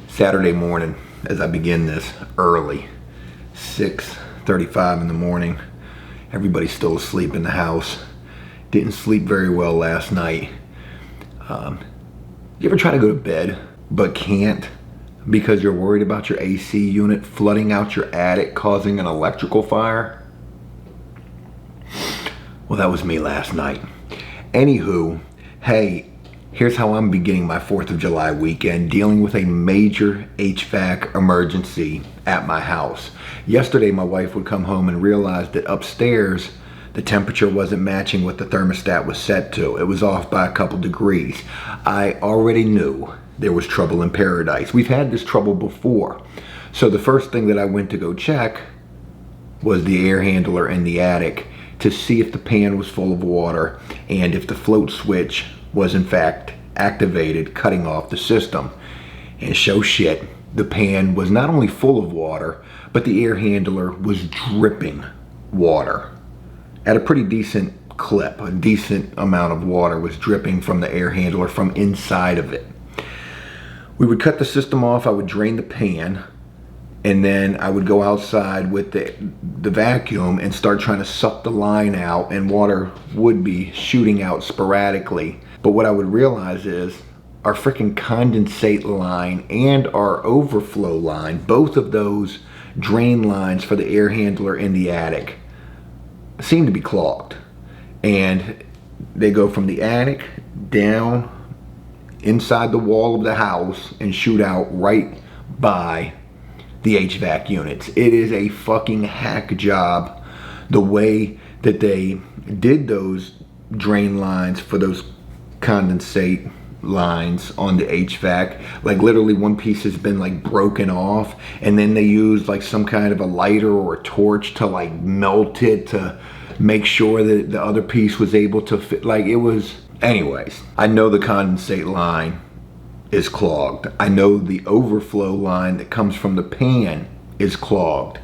Saturday morning, as I begin this early, 6:35 in the morning. Everybody's still asleep in the house. Didn't sleep very well last night. You ever try to go to bed but can't because you're worried about your AC unit flooding out your attic, causing an electrical fire? Well, that was me last night. Anywho, hey, here's how I'm beginning my 4th of July weekend, dealing with a major HVAC emergency at my house. Yesterday, my wife would come home and realize that upstairs, the temperature wasn't matching what the thermostat was set to. It was off by a couple degrees. I already knew there was trouble in paradise. We've had this trouble before. So the first thing that I went to go check was the air handler in the attic to see if the pan was full of water and if the float switch was in fact activated, cutting off the system. And show shit, the pan was not only full of water, but the air handler was dripping water at a pretty decent clip. A decent amount of water was dripping from the air handler from inside of it. We would cut the system off, I would drain the pan, and then I would go outside with the vacuum and start trying to suck the line out, and water would be shooting out sporadically. But what I would realize is our freaking condensate line and our overflow line, both of those drain lines for the air handler in the attic, seem to be clogged. And they go from the attic down inside the wall of the house and shoot out right by the HVAC units. It is a fucking hack job the way that they did those drain lines for those condensate lines on the HVAC. Like literally one piece has been like broken off, and then they used like some kind of a lighter or a torch to like melt it to make sure that the other piece was able to fit. Like it was, anyways, I know the condensate line is clogged. I know the overflow line that comes from the pan is clogged.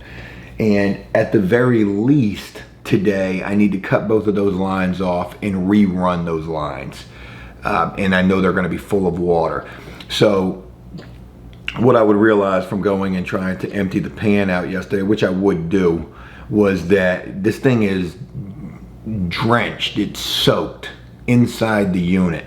And at the very least today, I need to cut both of those lines off and rerun those lines. And I know they're gonna be full of water. So what I would realize from going and trying to empty the pan out yesterday, which I would do, was that this thing is drenched, it's soaked inside the unit.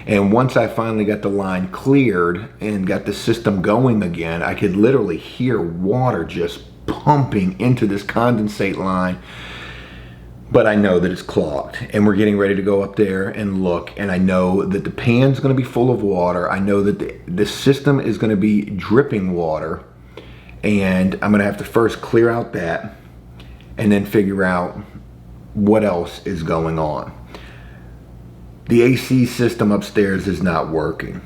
And once I finally got the line cleared and got the system going again, I could literally hear water just pumping into this condensate line. But I know that it's clogged, and we're getting ready to go up there and look, and I know that the pan's gonna be full of water. I know that the system is gonna be dripping water, and I'm gonna have to first clear out that and then figure out what else is going on. The AC system upstairs is not working.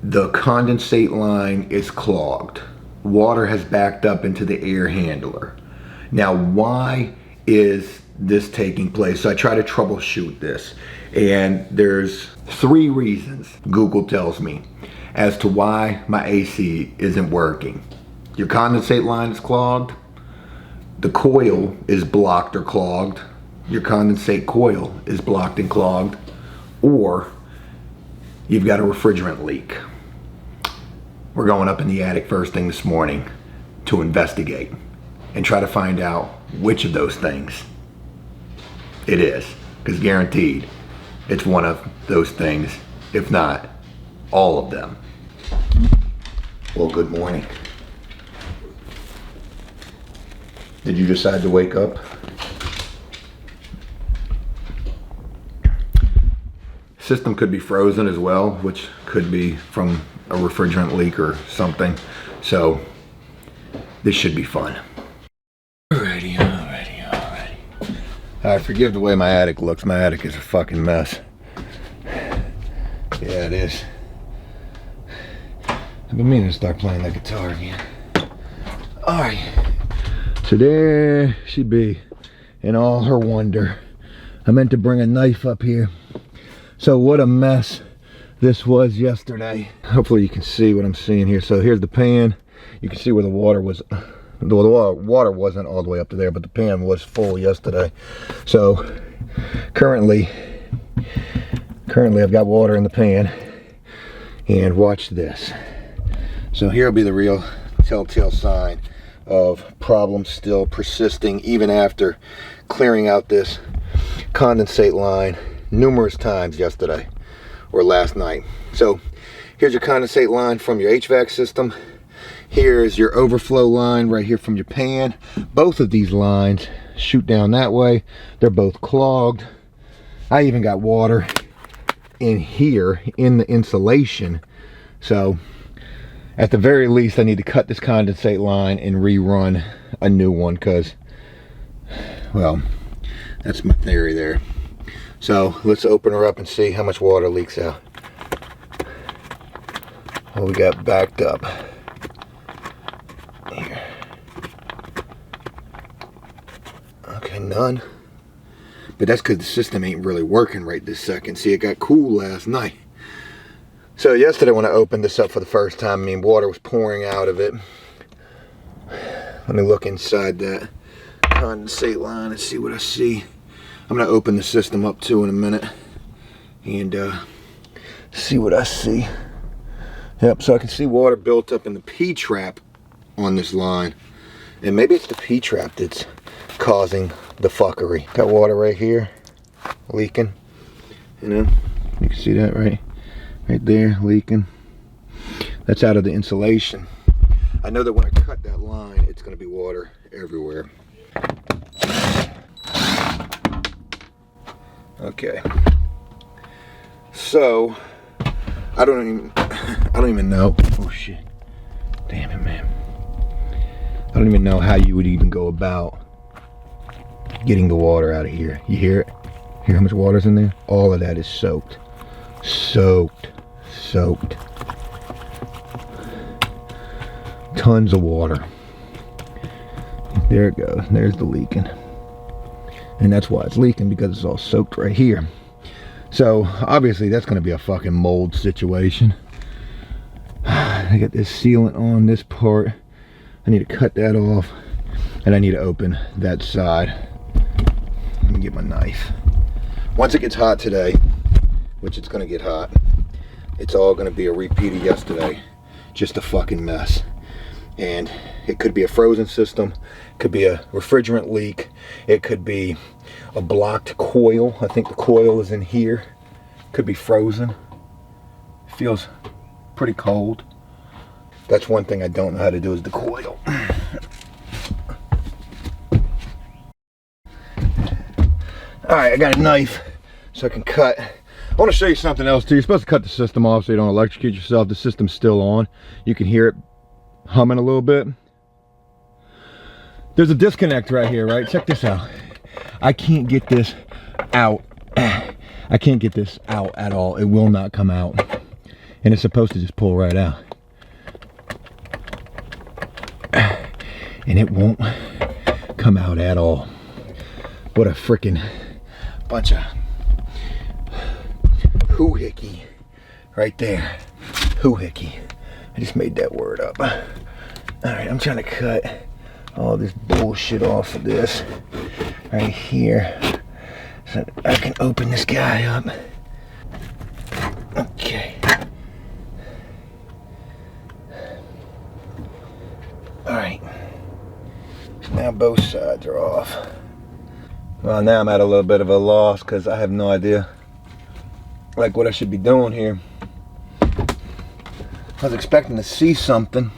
The condensate line is clogged. Water has backed up into the air handler. Now, why is this taking place? So I try to troubleshoot this, and there's 3 reasons Google tells me as to why my AC isn't working. Your condensate line is clogged. The coil is blocked or clogged. Your condensate coil is blocked and clogged, or you've got a refrigerant leak. We're going up in the attic first thing this morning to investigate and try to find out which of those things it is, because guaranteed it's one of those things, if not all of them. Well, good morning. Did you decide to wake up? System could be frozen as well, which could be from a refrigerant leak or something. So this should be fun. Alrighty. I forgive the way my attic looks. My attic is a fucking mess. Yeah, it is. I've been meaning to start playing that guitar again. Alright. So there she be in all her wonder. I meant to bring a knife up here. So what a mess this was yesterday. Hopefully you can see what I'm seeing here. So here's the pan. You can see where the water was. The water wasn't all the way up to there, but the pan was full yesterday. So currently Currently I've got water in the pan, and watch this. So here will be the real telltale sign of problems still persisting even after clearing out this condensate line numerous times yesterday or last night. So here's your condensate line from your HVAC system. Here's your overflow line right here from your pan. Both of these lines shoot down that way. They're both clogged. I even got water in here in the insulation. So at the very least, I need to cut this condensate line and rerun a new one, because, well, that's my theory there. So let's open her up and see how much water leaks out. What we got backed up here. Okay, none. But that's because the system ain't really working right this second. See, it got cool last night. So yesterday when I opened this up for the first time, I mean, water was pouring out of it. Let me look inside that condensate line and see what I see. I'm going to open the system up too in a minute and see what I see. Yep, so I can see water built up in the P-trap on this line. And maybe it's the P-trap that's causing the fuckery. Got water right here leaking. You know, you can see that right there leaking. That's out of the insulation. I know that when I cut that line, it's going to be water everywhere. Okay, so I don't even know. Oh shit, damn it, man. I don't even know how you would even go about getting the water out of here. You hear it? Hear how much water's in there? All of that is soaked. Soaked. Tons of water. There it goes. There's the leaking. And that's why it's leaking, because it's all soaked right here. So obviously that's going to be a fucking mold situation. I got this sealant on this part. I need to cut that off, and I need to open that side. Let me get my knife. Once it gets hot today, which it's going to get hot, it's all going to be a repeat of yesterday. Just a fucking mess. And it could be a frozen system, it could be a refrigerant leak, it could be a blocked coil. I think the coil is in here. Could be frozen. It feels pretty cold. That's one thing I don't know how to do, is the coil. Alright, I got a knife so I can cut. I want to show you something else too. You're supposed to cut the system off so you don't electrocute yourself. The system's still on. You can hear it humming a little bit. There's a disconnect right here, right? Check this out. I can't get this out. I can't get this out at all. It will not come out. And it's supposed to just pull right out. And it won't come out at all. What a freaking bunch of hoo-hickey right there. Hoo-hickey. I just made that word up. Alright, I'm trying to cut all this bullshit off of this right here so I can open this guy up. Okay. Alright. So now both sides are off. Well, now I'm at a little bit of a loss because I have no idea like what I should be doing here. I was expecting to see something.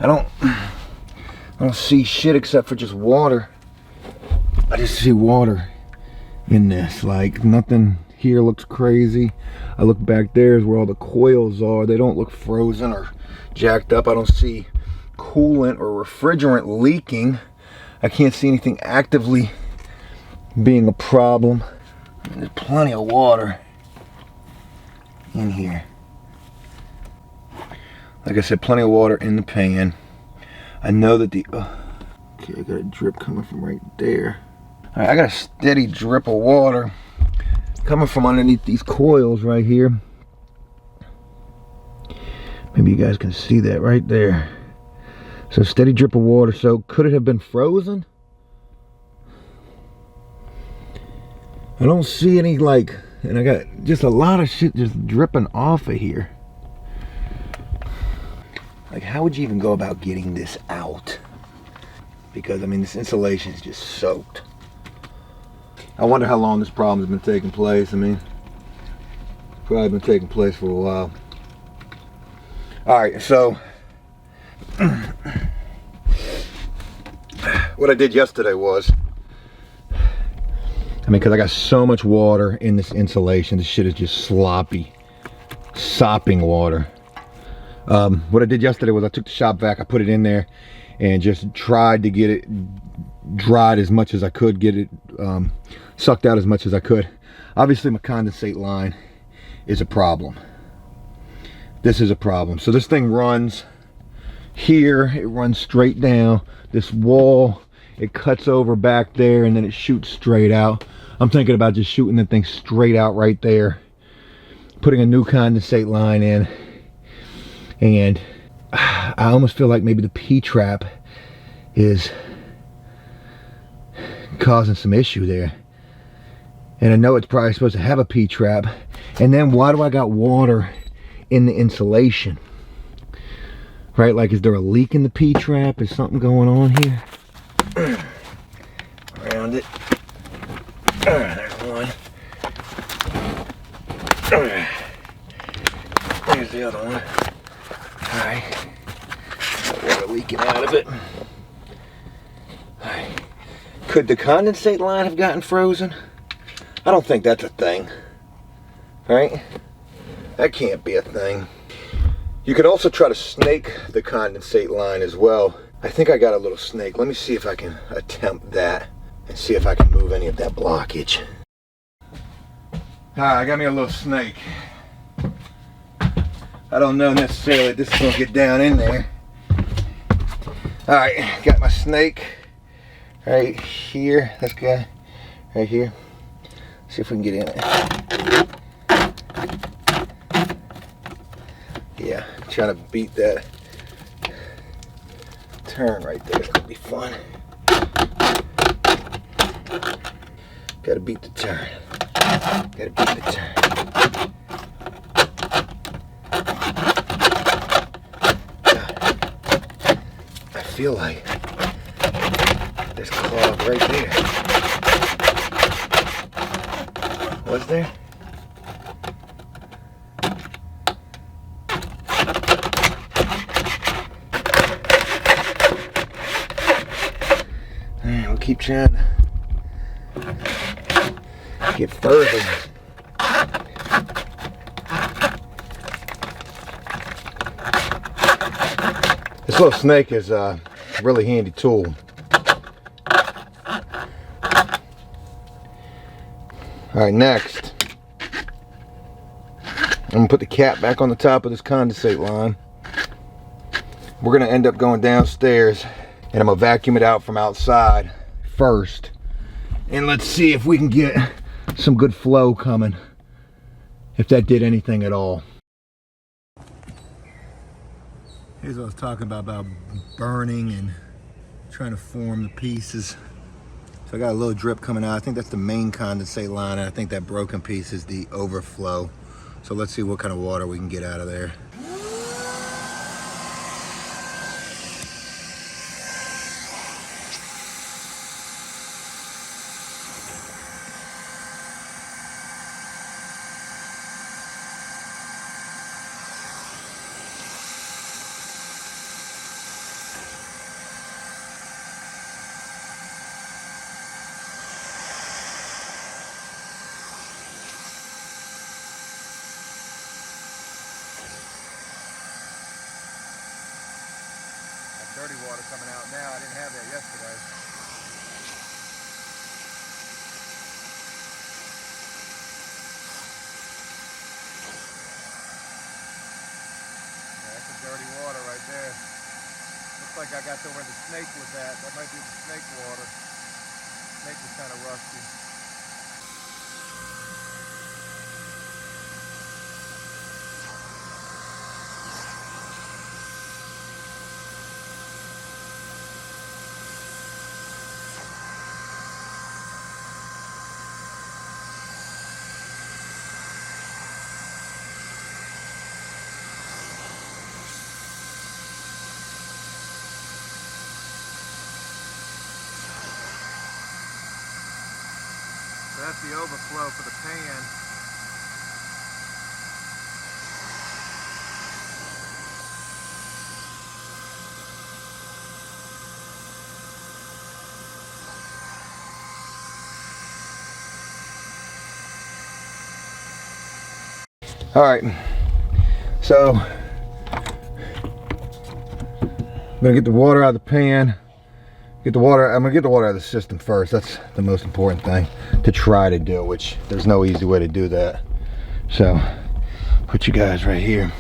I don't see shit except for just water. I just see water in this. Like, nothing here looks crazy. I look back there is where all the coils are. They don't look frozen or jacked up. I don't see coolant or refrigerant leaking. I can't see anything actively being a problem. There's plenty of water in here. Like I said, plenty of water in the pan. I know that the... okay, I got a drip coming from right there. Alright, I got a steady drip of water coming from underneath these coils right here. Maybe you guys can see that right there. So steady drip of water. So could it have been frozen? I don't see any like And I got just a lot of shit just dripping off of here. Like, how would you even go about getting this out? Because, I mean, this insulation is just soaked. I wonder how long this problem's been taking place. I mean, it's probably been taking place for a while. Alright, so what I did yesterday was, I mean, because I got so much water in this insulation, this shit is just sloppy, sopping water. What I did yesterday was I took the shop vac, I put it in there, and just tried to get it dried as much as I could, get it sucked out as much as I could. Obviously my condensate line is a problem. This is a problem. So this thing runs here, it runs straight down this wall, it cuts over back there, and then it shoots straight out. I'm thinking about just shooting the thing straight out right there, putting a new condensate line in, and I almost feel like maybe the P-trap is causing some issue there. And I know it's probably supposed to have a P-trap. And then why do I got water in the insulation? Right, like, is there a leak in the P-trap? Is something going on here? Around it. There's one. There's the other one. Alright. Got water leaking out of it. Alright. Could the condensate line have gotten frozen? I don't think that's a thing. Right? That can't be a thing. You could also try to snake the condensate line as well. I think I got a little snake. Let me see if I can attempt that and see if I can move any of that blockage. Alright, I got me a little snake. I don't know necessarily if this is gonna get down in there. Alright, got my snake right here. This guy right here. See if we can get in it. Yeah, trying to beat that turn right there. It's gonna be fun. Gotta beat the turn. Gotta beat the turn. I feel like there's clog right there. Was there? Alright, we'll keep trying to get further. This little snake is a really handy tool. Alright, next, I'm going to put the cap back on the top of this condensate line. We're going to end up going downstairs, and I'm going to vacuum it out from outside first. And let's see if we can get some good flow coming, if that did anything at all. Here's what I was talking about burning and trying to form the pieces. So I got a little drip coming out. I think that's the main condensate line, and I think that broken piece is the overflow. So let's see what kind of water we can get out of there. Dirty water coming out now. I didn't have that yesterday. Yeah, that's a dirty water right there. Looks like I got to where the snake was at. That might be the snake water. Snake was kind of rusty. that's the overflow for the pan. All right, so I'm gonna get the water out of the pan. I'm gonna get the water out of the system first. That's the most important thing to try to do, which there's no easy way to do that. So, put you guys right here.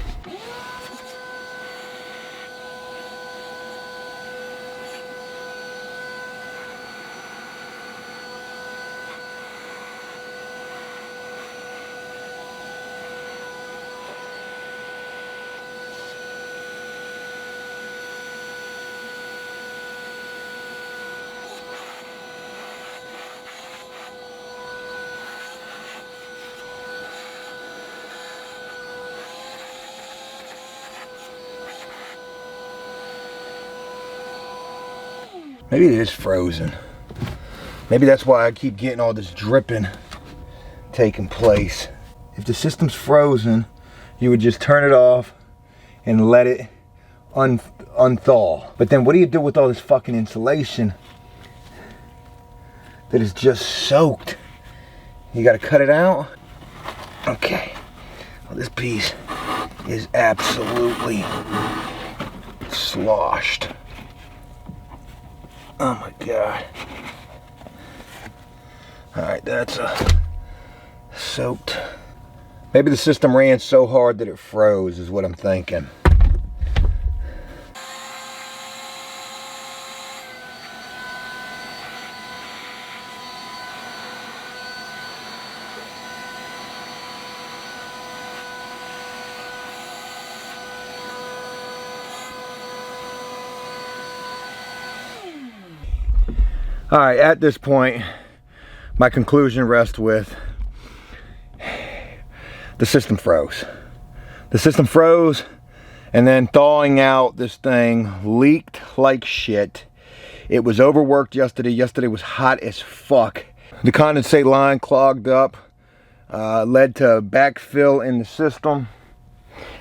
Maybe it is frozen. Maybe that's why I keep getting all this dripping taking place. If the system's frozen, you would just turn it off and let it unthaw. But then what do you do with all this fucking insulation that is just soaked? You gotta cut it out? Okay. Well, this piece is absolutely sloshed. Oh my God. All right, that's soaked. Maybe the system ran so hard that it froze is what I'm thinking. All right, at this point, my conclusion rests with the system froze. The system froze, and then thawing out this thing leaked like shit. It was overworked yesterday. Yesterday was hot as fuck. The condensate line clogged up, led to backfill in the system.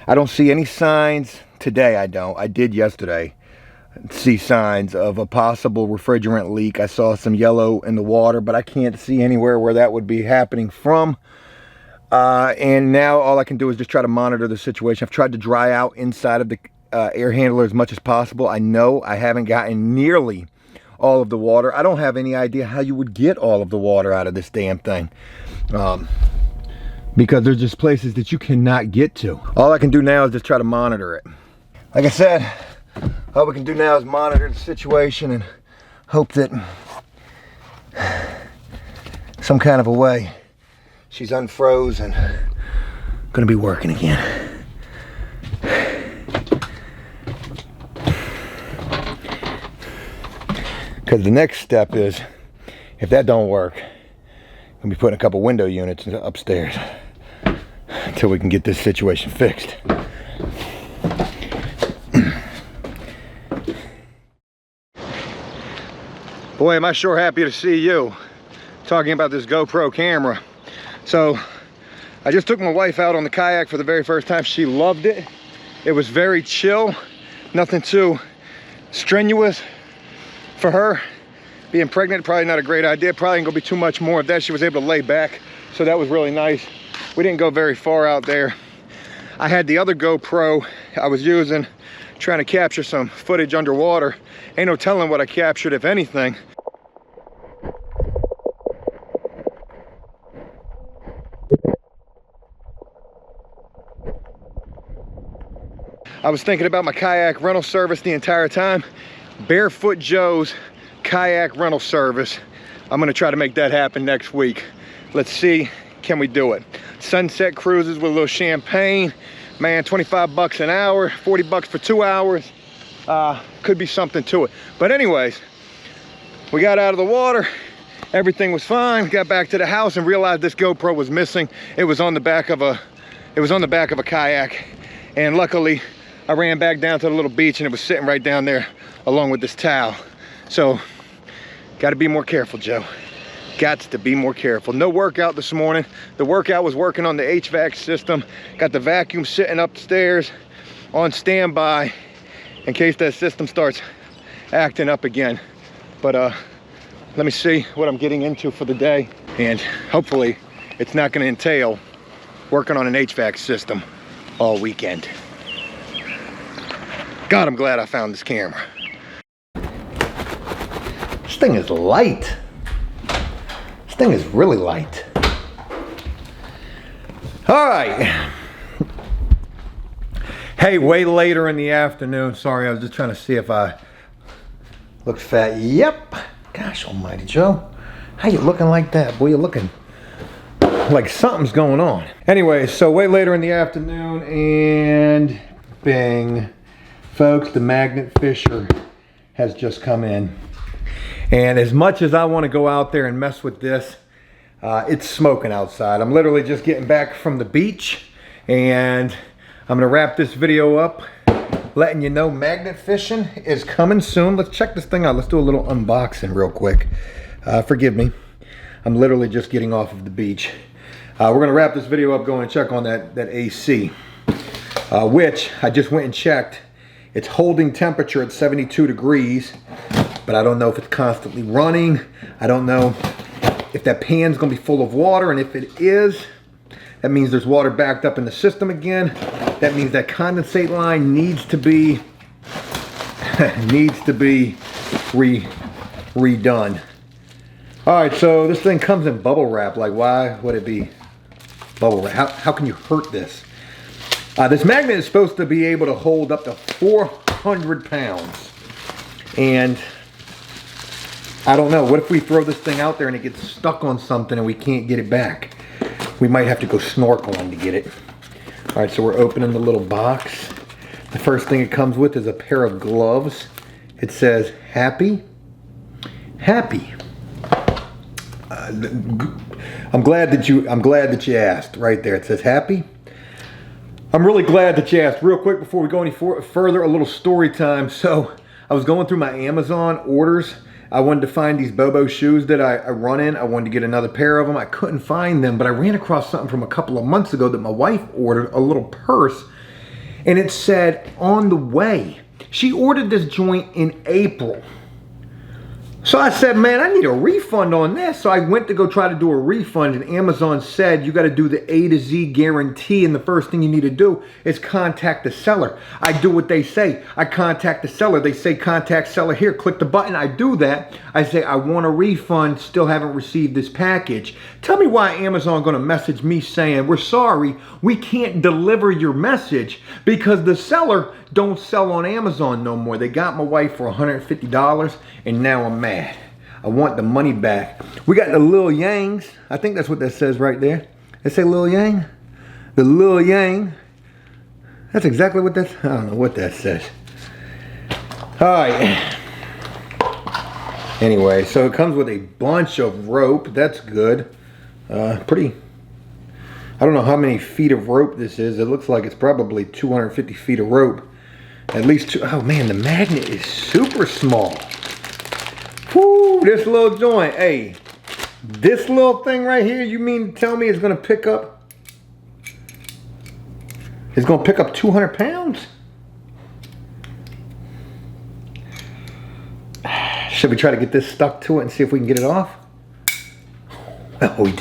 I don't see any signs today. I did yesterday see signs of a possible refrigerant leak. I saw some yellow in the water, but I can't see anywhere where that would be happening from. And now all I can do is just try to monitor the situation. I've tried to dry out inside of the air handler as much as possible. I know I haven't gotten nearly all of the water. I don't have any idea how you would get all of the water out of this damn thing. Because there's just places that you cannot get to. All I can do now is just try to monitor it. Like I said, all we can do now is monitor the situation and hope that some kind of a way she's unfroze and gonna be working again. Because the next step is, if that don't work, I'm gonna be putting a couple window units upstairs until we can get this situation fixed. Boy, am I sure happy to see you talking about this GoPro camera. So I just took my wife out on the kayak for the very first time. She loved it. It was very chill, nothing too strenuous for her. Being pregnant, probably not a great idea. Probably ain't gonna be too much more of that. She was able to lay back, so that was really nice. We didn't go very far out there. I had the other GoPro I was using, trying to capture some footage underwater. Ain't no telling what I captured, if anything. I was thinking about my kayak rental service the entire time. Barefoot Joe's kayak rental service. I'm gonna try to make that happen next week. Let's see, can we do it? Sunset cruises with a little champagne. Man, 25 bucks an hour, 40 bucks for 2 hours. Could be something to it. But anyways, we got out of the water. Everything was fine. Got back to the house and realized this GoPro was missing. It was on the back of a kayak. And luckily, I ran back down to the little beach and it was sitting right down there along with this towel. So, gotta be more careful, Joe. got to be more careful. No workout this morning. The workout was working on the HVAC system. Got the vacuum sitting upstairs on standby in case that system starts acting up again. But let me see what I'm getting into for the day, and hopefully it's not going to entail working on an HVAC system all weekend. God, I'm glad I found this camera. This thing is light. This thing is really light. All right. Hey, way later in the afternoon. Sorry, I was just trying to see if I look fat. Yep. Gosh almighty, Joe. How you looking like that? Boy, you're looking like something's going on. Anyway, so way later in the afternoon, and bing. Folks, the magnet fisher has just come in. And as much as I want to go out there and mess with this, it's smoking outside. I'm literally just getting back from the beach, and I'm gonna wrap this video up, letting you know magnet fishing is coming soon. Let's check this thing out. Let's do a little unboxing real quick. Forgive me. I'm literally just getting off of the beach. We're gonna wrap this video up, going and check on that AC, which I just went and checked. It's holding temperature at 72 degrees, but I don't know if it's constantly running. I don't know if that pan's gonna be full of water, and if it is, that means there's water backed up in the system again. That means that condensate line needs to be redone. All right, so this thing comes in bubble wrap. Like, why would it be bubble wrap? How can you hurt this? This magnet is supposed to be able to hold up to 400 pounds. And I don't know, what if we throw this thing out there and it gets stuck on something and we can't get it back? We might have to go snorkeling to get it. All right, so we're opening the little box. The first thing it comes with is a pair of gloves. It says happy. Happy. I'm glad that you asked. Right there, it says happy. I'm really glad that you asked. Real quick before we go any further, a little story time. So I was going through my Amazon orders. I wanted to find these Bobo shoes that I run in. I wanted to get another pair of them. I couldn't find them, but I ran across something from a couple of months ago that my wife ordered, a little purse, and it said on the way. She ordered this joint in April. So I said, man, I need a refund on this. So I went to go try to do a refund, and Amazon said you got to do the A to Z guarantee, and the first thing you need to do is contact the seller. I do what they say. I contact the seller. They say contact seller here. Click the button. I do that. I say I want a refund. Still haven't received this package. Tell me why Amazon going to message me saying, we're sorry, we can't deliver your message because the seller don't sell on Amazon no more. They got my wife for $150, and now I'm mad. I want the money back. We got the Lil Yangs. I think that's what that says right there. They say Lil Yang? The Lil Yang. That's exactly what that's, I don't know what that says. All right. Anyway, so it comes with a bunch of rope. That's good. Pretty, I don't know how many feet of rope this is. It looks like it's probably 250 feet of rope. At least two. Oh man, the magnet is super small. Whoo, this little joint. Hey, this little thing right here, you mean to tell me it's gonna pick up? It's gonna pick up 200 pounds? Should we try to get this stuck to it and see if we can get it off? Oh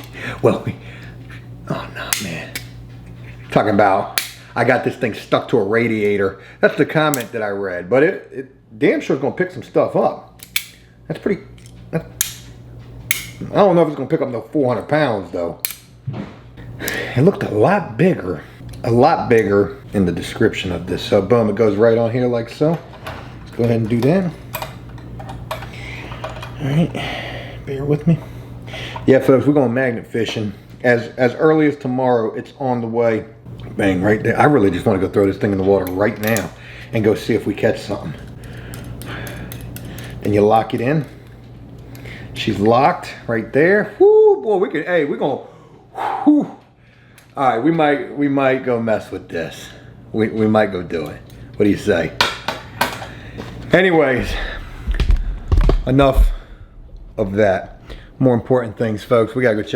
no, man. Talking about, I got this thing stuck to a radiator. That's the comment that I read, but it damn sure is gonna pick some stuff up. That's pretty, I don't know if it's gonna pick up no 400 pounds though. It looked a lot bigger in the description of this. So boom, it goes right on here like so. Let's go ahead and do that. All right, bear with me. Yeah, folks, we're going magnet fishing. As early as tomorrow, it's on the way. Bang, right there. I really just want to go throw this thing in the water right now and go see if we catch something. And you lock it in. She's locked right there. Whoo, boy, we're going, whoo. All right, we might go mess with this. We might go do it. What do you say? Anyways, enough of that. more important things, folks. We gotta go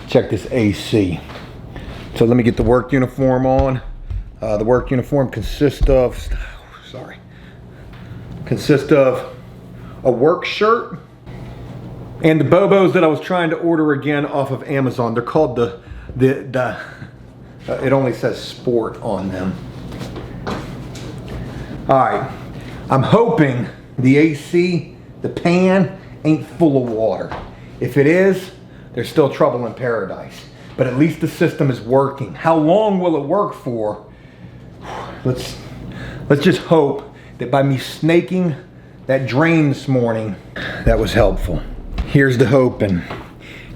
check this AC. So let me get the work uniform on. The work uniform consists of a work shirt and the Bobos that I was trying to order again off of Amazon. They're called it only says sport on them. All right, I'm hoping the AC, the pan, ain't full of water. If it is, there's still trouble in paradise. But at least the system is working. How long will it work for? Let's just hope that by me snaking that drain this morning, that was helpful. Here's the hoping.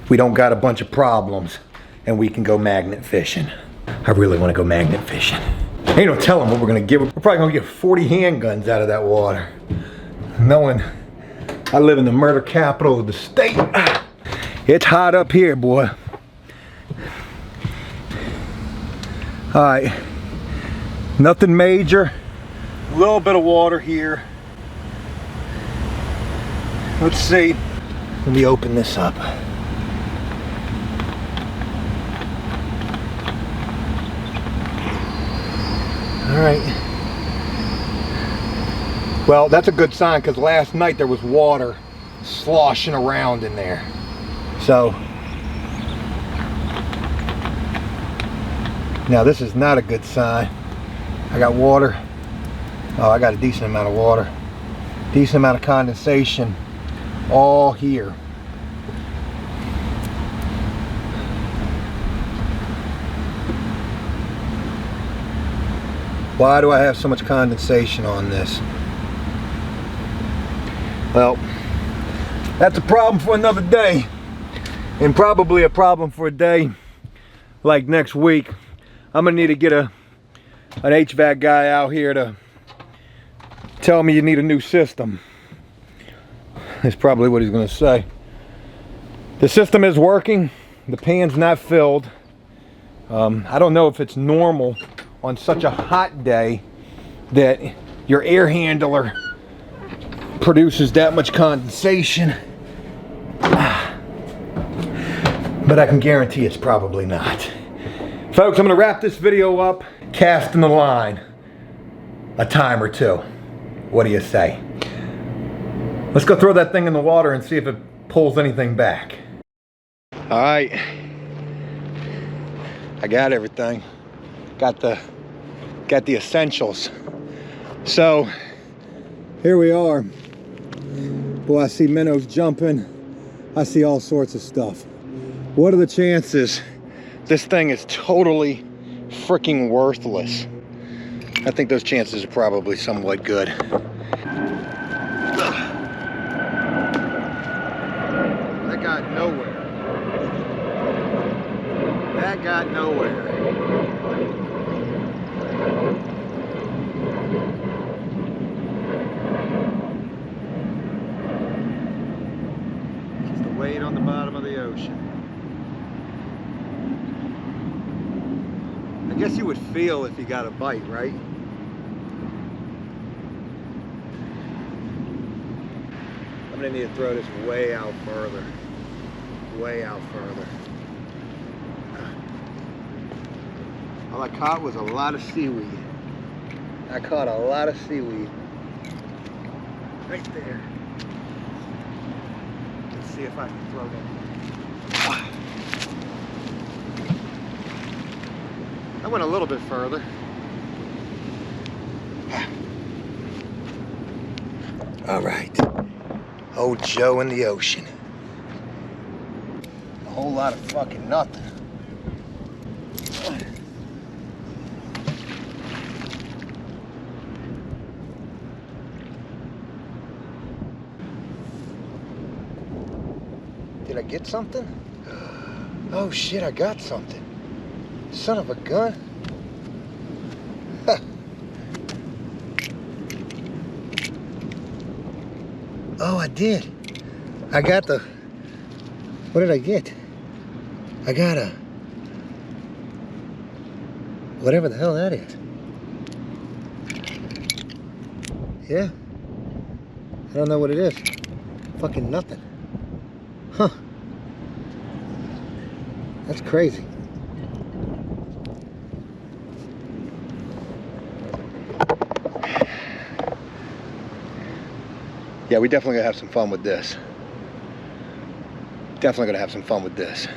We don't got a bunch of problems and we can go magnet fishing. I really want to go magnet fishing. Ain't no telling what we're gonna get. We're probably gonna get 40 handguns out of that water. Knowing I live in the murder capital of the state. It's hot up here, boy. All right, nothing major. A little bit of water here. Let's see. Let me open this up. All right. Well, that's a good sign because last night there was water sloshing around in there. So, now this is not a good sign. I got water. Oh, I got a decent amount of water. Decent amount of condensation all here. Why do I have so much condensation on this? Well, that's a problem for another day, and probably a problem for a day like next week. I'm gonna need to get an HVAC guy out here to tell me you need a new system. That's probably what he's gonna say. The system is working. The pan's not filled. I don't know if it's normal on such a hot day that your air handler produces that much condensation. But I can guarantee it's probably not. Folks, I'm gonna wrap this video up, casting the line a time or two. What do you say? Let's go throw that thing in the water and see if it pulls anything back. All right, I got everything. Got the essentials. So here we are. Boy, I see minnows jumping. I see all sorts of stuff. What are the chances this thing is totally freaking worthless? I think those chances are probably somewhat good. That got nowhere. That got nowhere. Just the weight on the bottom of the ocean. I guess you would feel if you got a bite, right? I'm gonna need to throw this way out further. Way out further. All I caught was a lot of seaweed. I caught a lot of seaweed. Right there. Let's see if I can throw that. I went a little bit further. All right. Old Joe in the ocean. A whole lot of fucking nothing. Did I get something? Oh shit, I got something. Son of a gun. Huh. Oh, I did. I got the... What did I get? I got a... Whatever the hell that is. Yeah. I don't know what it is. Fucking nothing. Huh. That's crazy. Yeah, we definitely gonna have some fun with this. Definitely gonna have some fun with this.